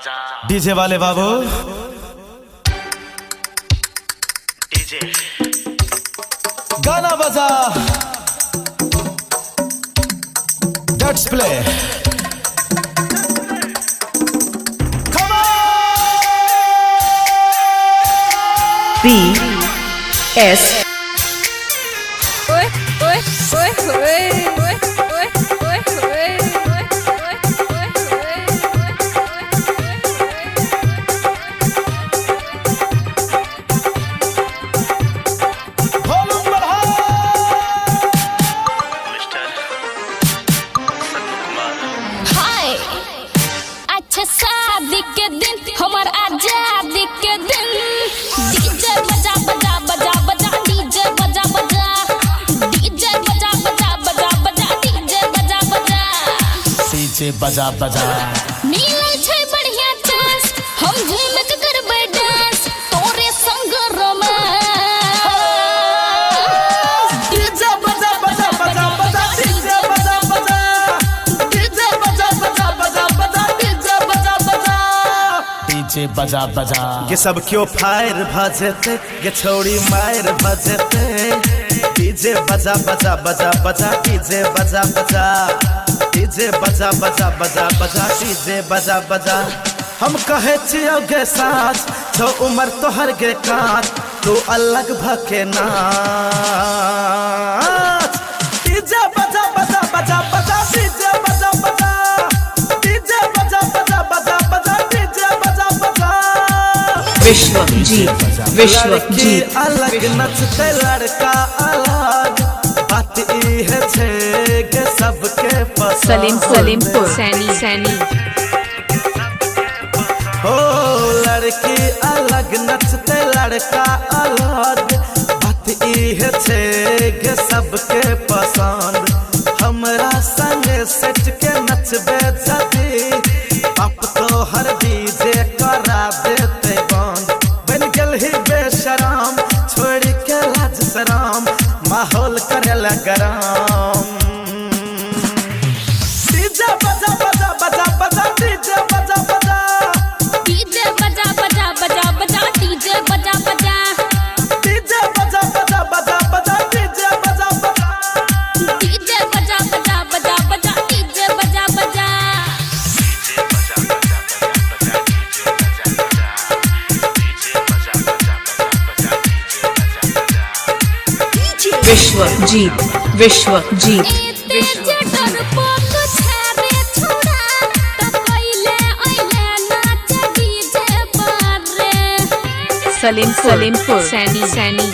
बजा डीजे वाले बाबू डीजे गाना बजा लेट्स प्ले BS शादी के दिन हमार आजादी के दिन डीजे बजा बजा बजा बजा डीजे बजा बजा डीजे बजा बजा बजा बजा डीजे बजा बजा डीजे बजा बजा मिले छै बढ़िया चांस हम झूम के करबै डांस तोरे संग रोमांस डीजे बजा बजा बजा बजा डीजे बजा बजा डीजे बजा बजा बजा बजा डीजे बजा बजा डीजे बजा बजा ये सब क्यों फायर भजते ये छोड़ी मायर भजते डीजे बजा बजा बजा बजा डीजे बजा बजा डीजे बजा बजा बजा बजा डीजे बजा बजा हम कहे छियो गे साथ जो उम्र तोहर गे काट तू अलग भके नाच डीजे बजा बजा बजा बजा डीजे बजा बजा डीजे बजा बजा बजा बजा डीजे बजा बजा विश्वजीत अलग नचते लड़का अलग बात ई है छे के सबके पसंद सलीमपुर सैनी हो लड़की अलग नचते लड़का अलग बात ई है छे के सबके पसंद हमरा संगे सच के नचबे जदी अब तो हर डीजे करा देते बंद बन गल ही बेशरम छोड़ के लाज शरम माहौल करेला गरम डीजे बजा बजा बजा बजा डीजे बजा बजा डीजे बजा बजा बजा बजा डीजे बजा बजा डीजे बजा बजा बजा बजा डीजे बजा बजा डीजे बजा बजा बजा बजा डीजे बजा बजा विश्वजीत सलीमपुर सैनी